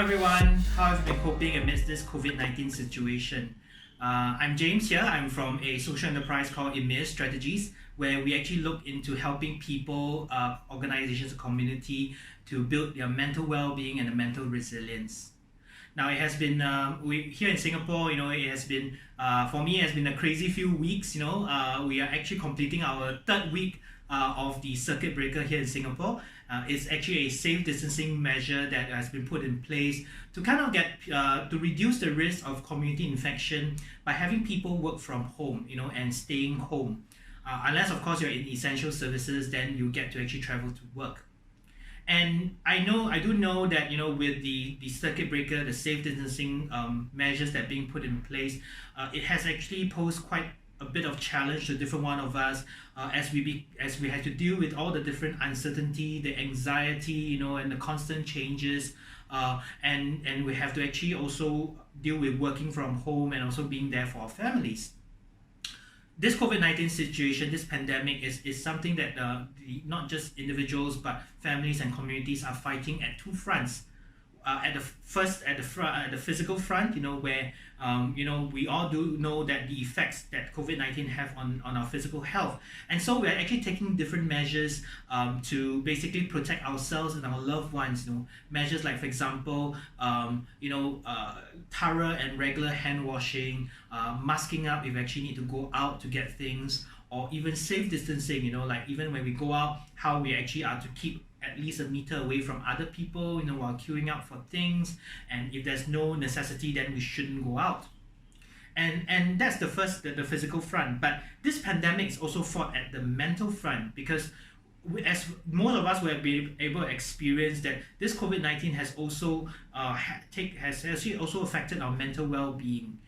everyone, how have you been coping amidst this COVID-19 situation? I'm James here. I'm from a social enterprise called Emmaus Strategies, where we actually look into helping people, organizations, community to build their mental well-being and mental resilience. Now it has been we here in Singapore. It has been for me. It has been a crazy few weeks. We are actually completing our third week of the circuit breaker here in Singapore. It's actually a safe distancing measure that has been put in place to kind of get to reduce the risk of community infection by having people work from home, and staying home. Unless of course you're in essential services, then you get to actually travel to work. And I do know that with the circuit breaker, the safe distancing measures that are being put in place, it has actually posed quite a bit of challenge to different one of us as we had to deal with all the different uncertainty, the anxiety, and the constant changes, and we have to actually also deal with working from home and also being there for our families. This COVID-19 situation, this pandemic is something that not just individuals but families and communities are fighting at two fronts. At the physical front, where we all do know that the effects that COVID-19 have on our physical health, and so we're actually taking different measures to basically protect ourselves and our loved ones. Measures like, for example, thorough and regular hand washing, masking up if we actually need to go out to get things, or even safe distancing. Like even when we go out, how we actually are to keep at least a meter away from other people, while queuing up for things. And if there's no necessity, then we shouldn't go out. And that's the physical front. But this pandemic is also fought at the mental front, because as most of us will be able to experience that this COVID-19 has also has actually also affected our mental well-being.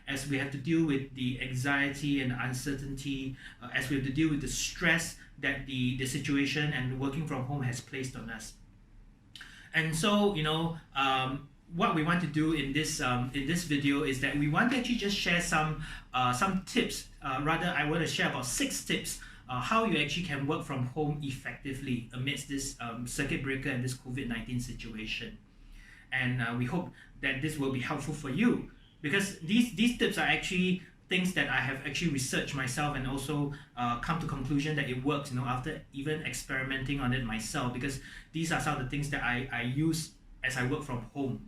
As we have to deal with the anxiety and uncertainty, as we have to deal with the stress that the situation and working from home has placed on us. And so, what we want to do in this video is that we want to actually just share some tips. Rather, I want to share about 6 tips how you actually can work from home effectively amidst this circuit breaker and this COVID-19 situation. And we hope that this will be helpful for you, because these tips are actually things that I have actually researched myself and also come to conclusion that it works, after even experimenting on it myself, because these are some of the things that I use as I work from home.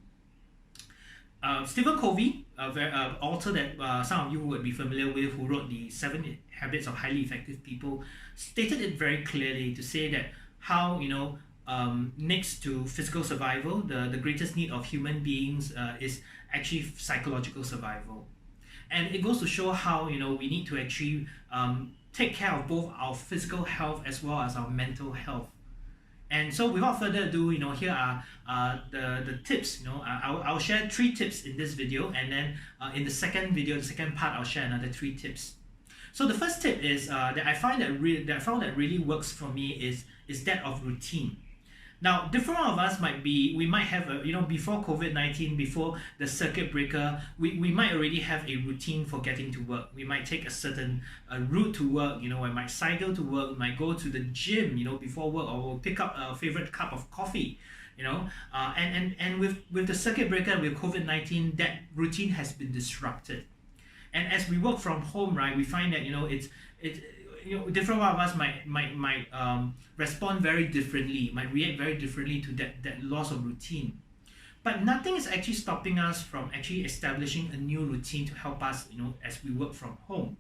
Stephen Covey, author that some of you would be familiar with, who wrote the 7 Habits of Highly Effective People, stated it very clearly to say that how, next to physical survival, the greatest need of human beings is actually psychological survival. And it goes to show how we need to actually take care of both our physical health as well as our mental health. And so without further ado, here are the tips. I'll share 3 tips in this video, and then in the second part, I'll share another 3 tips. So the first tip is that I found that really works for me is that of routine. Now, different one of us we might have before COVID-19, before the circuit breaker, we might already have a routine for getting to work. We might take a certain route to work. We might cycle to work, we might go to the gym, before work, or we'll pick up a favorite cup of coffee, and with the circuit breaker, with COVID-19, that routine has been disrupted. And as we work from home, right, we find that different one of us might respond very differently, might react very differently to that loss of routine. But nothing is actually stopping us from actually establishing a new routine to help us, as we work from home.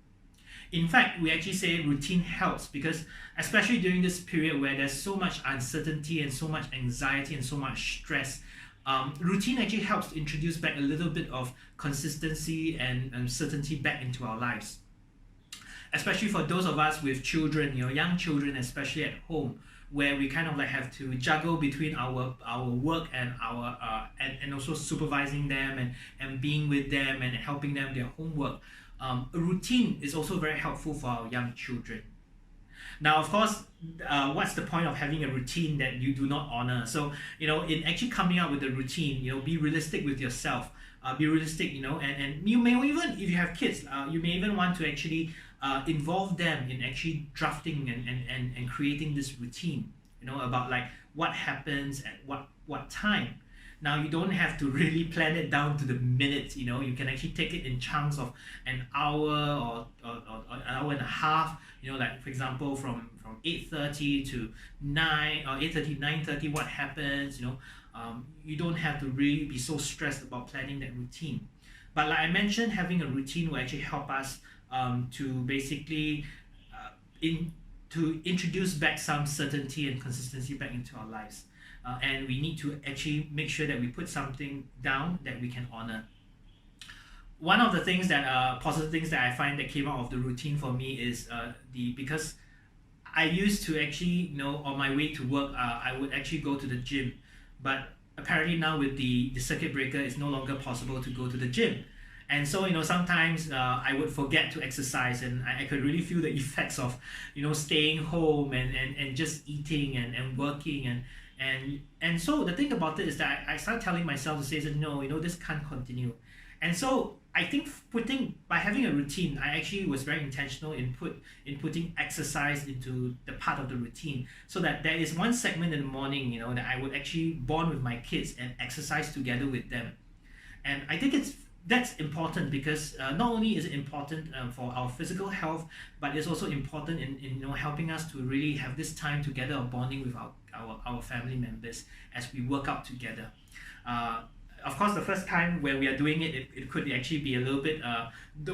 In fact, we actually say routine helps, because especially during this period where there's so much uncertainty and so much anxiety and so much stress, routine actually helps to introduce back a little bit of consistency and certainty back into our lives. Especially for those of us with children, young children, especially at home, where we kind of have to juggle between our work and our and also supervising them and being with them and helping them their homework. A routine is also very helpful for our young children. Now, of course, what's the point of having a routine that you do not honor? So, in actually coming up with a routine, be realistic with yourself. Be realistic, and you may even, if you have kids, you may even want to actually involve them in actually drafting and creating this routine, about what happens at what time. Now you don't have to really plan it down to the minute. You can actually take it in chunks of an hour or an hour and a half. Like for example, from 8:30 to 9 or 8:30 9:30, what happens. You don't have to really be so stressed about planning that routine. But like I mentioned, having a routine will actually help us to basically in to introduce back some certainty and consistency back into our lives. And we need to actually make sure that we put something down that we can honor. One of the things that positive things that I find that came out of the routine for me is the because I used to actually, on my way to work, I would actually go to the gym, but apparently now with the circuit breaker, it's no longer possible to go to the gym. And so, sometimes I would forget to exercise, and I could really feel the effects of, staying home and just eating and working. And so the thing about it is that I started telling myself to say that, no, this can't continue. And so I think by having a routine, I actually was very intentional in putting exercise into the part of the routine, so that there is one segment in the morning, that I would actually bond with my kids and exercise together with them. And I think that's important because not only is it important for our physical health, but it's also important in helping us to really have this time together of bonding with our family members as we work out together. Of course, the first time when we are doing it could actually be a little bit,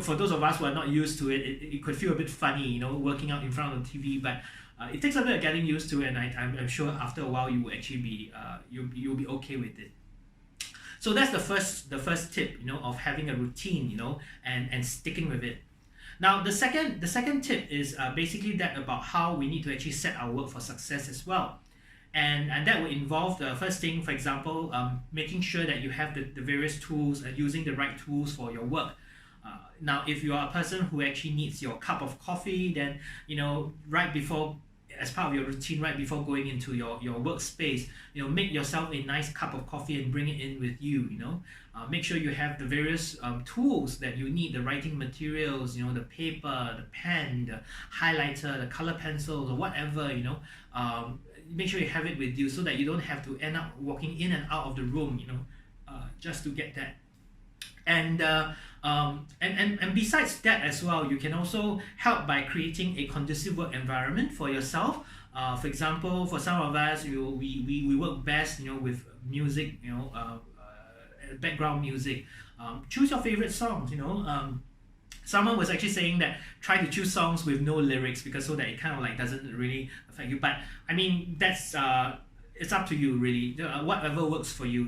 for those of us who are not used to it could feel a bit funny, working out in front of the TV, but it takes a bit of getting used to it, and I'm sure after a while you will actually be, you'll be okay with it. So that's the first tip, of having a routine, and sticking with it. Now the second tip is basically that about how we need to actually set our work for success as well. And that will involve the first thing, for example, making sure that you have the various tools, using the right tools for your work. Now, if you are a person who actually needs your cup of coffee, then, right before, as part of your routine, right before going into your workspace, make yourself a nice cup of coffee and bring it in with you. Make sure you have the various tools that you need, the writing materials, the paper, the pen, the highlighter, the color pencils, or whatever. Make sure you have it with you so that you don't have to end up walking in and out of the room, just to get that. And besides that as well, you can also help by creating a conducive work environment for yourself. For example, for some of us, we work best, with music, background music. Choose your favorite songs. Someone was actually saying that try to choose songs with no lyrics, because so that it kind of like doesn't really affect you. But I mean, that's it's up to you really. Whatever works for you.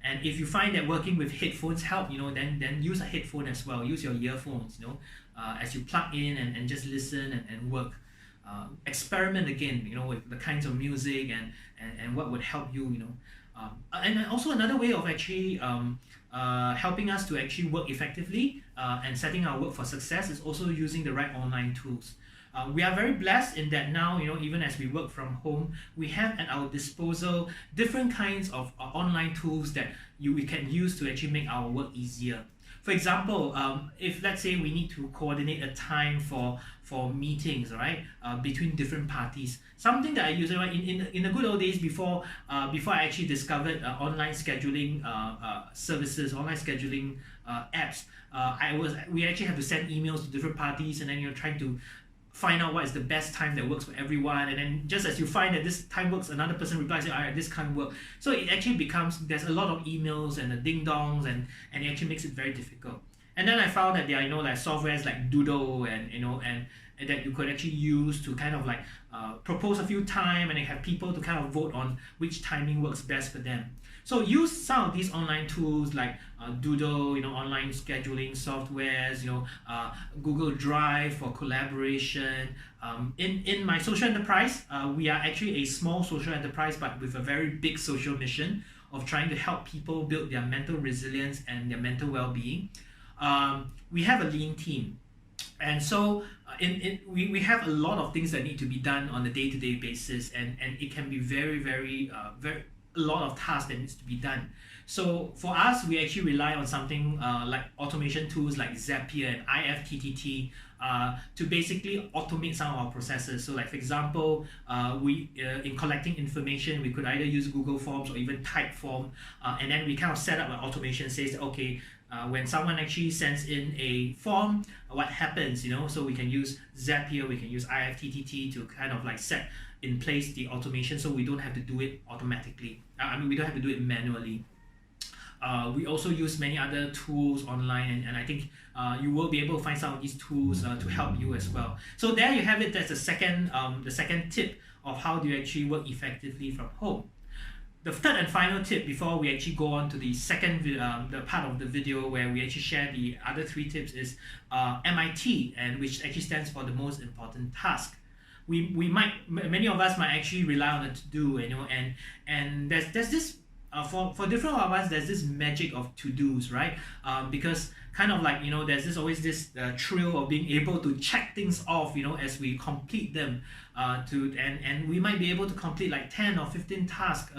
If you find that working with headphones help, then use a headphone as well. Use your earphones, as you plug in and just listen and work. Experiment again, with the kinds of music and what would help you. And also another way of actually helping us to actually work effectively and setting our work for success is also using the right online tools. We are very blessed in that now, even as we work from home, we have at our disposal different kinds of online tools that we can use to actually make our work easier. For example, if let's say we need to coordinate a time for meetings, right, between different parties, something that I use in the good old days before I actually discovered online scheduling services, online scheduling apps. We actually have to send emails to different parties, and then you're trying to find out what is the best time that works for everyone, and then just as you find that this time works, another person replies, all right, this can't work. So it actually becomes, there's a lot of emails and the ding dongs, and it actually makes it very difficult. And then I found that there are like softwares like Doodle and that you could actually use to kind of like propose a few time, and then have people to kind of vote on which timing works best for them. So use some of these online tools like Doodle, online scheduling softwares, Google Drive for collaboration. In my social enterprise, we are actually a small social enterprise, but with a very big social mission of trying to help people build their mental resilience and their mental well-being. We have a lean team. And so we have a lot of things that need to be done on a day-to-day basis, and it can be very, very, very a lot of tasks that needs to be done. So for us, we actually rely on something like automation tools like Zapier and IFTTT to basically automate some of our processes. So like for example, we in collecting information, we could either use Google Forms or even Typeform, and then we kind of set up an automation says, okay, when someone actually sends in a form, what happens, so we can use Zapier, we can use IFTTT to kind of like set in place the automation so we don't have to do it automatically. We don't have to do it manually. We also use many other tools online, and I think you will be able to find some of these tools to help you as well. So there you have it. That's the second tip of how do you actually work effectively from home. The third and final tip before we actually go on to the the part of the video where we actually share the other 3 tips is MIT, and which actually stands for the most important task. Many of us might actually rely on a to-do, and there's this for different of us, there's this magic of to-dos, right? Because kind of like, there's always this thrill of being able to check things off, as we complete them, and we might be able to complete like 10 or 15 tasks,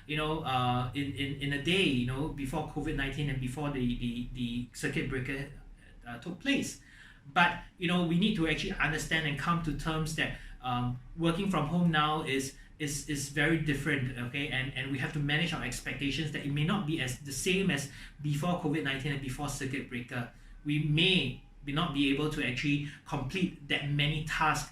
in a day, before COVID-19 and before the circuit breaker took place. But we need to actually understand and come to terms that working from home now is very different, okay, and we have to manage our expectations that it may not be as the same as before COVID-19 and before circuit breaker. We may not be able to actually complete that many tasks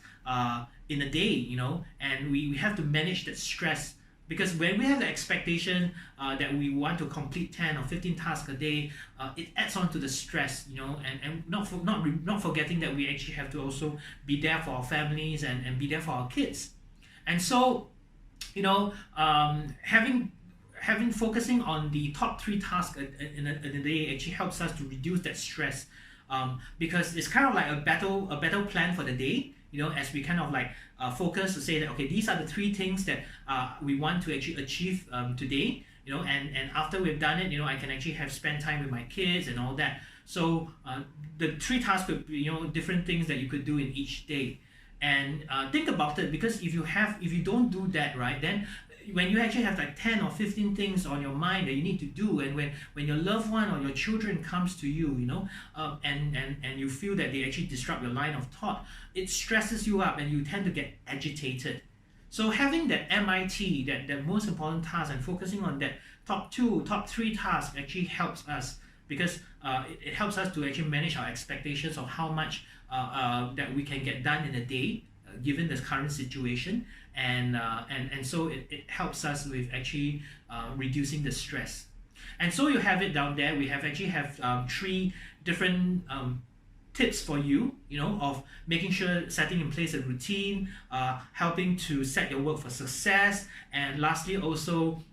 in a day, and we have to manage that stress, because when we have the expectation that we want to complete 10 or 15 tasks a day, it adds on to the stress, and not forgetting that we actually have to also be there for our families and be there for our kids. And so having focusing on the top 3 tasks in a day actually helps us to reduce that stress, because it's kind of like a battle plan for the day, as we kind of like focus to say that, okay, these are the 3 things that we want to actually achieve today, and after we've done it, I can actually spend time with my kids and all that. So the 3 tasks could be, different things that you could do in each day. And think about it, because if you don't do that, right, then when you actually have like 10 or 15 things on your mind that you need to do, and when your loved one or your children comes to you, and you feel that they actually disrupt your line of thought, it stresses you up and you tend to get agitated. So having that MIT, that most important task, and focusing on that top 3 tasks actually helps us, because it helps us to actually manage our expectations of how much that we can get done in a day, given the current situation, and so it helps us with actually reducing the stress. And so you have it down there. We have 3 different tips for you, of making sure setting in place a routine, helping to set your work for success, and lastly also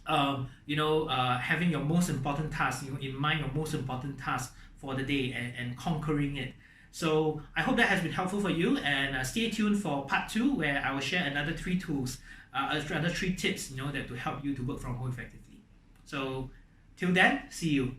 having your most important task, in mind, your most important task for the day, and conquering it. So I hope that has been helpful for you, and stay tuned for part 2, where I will share another 3 tools, another 3 tips, that to help you to work from home effectively. So till then, see you.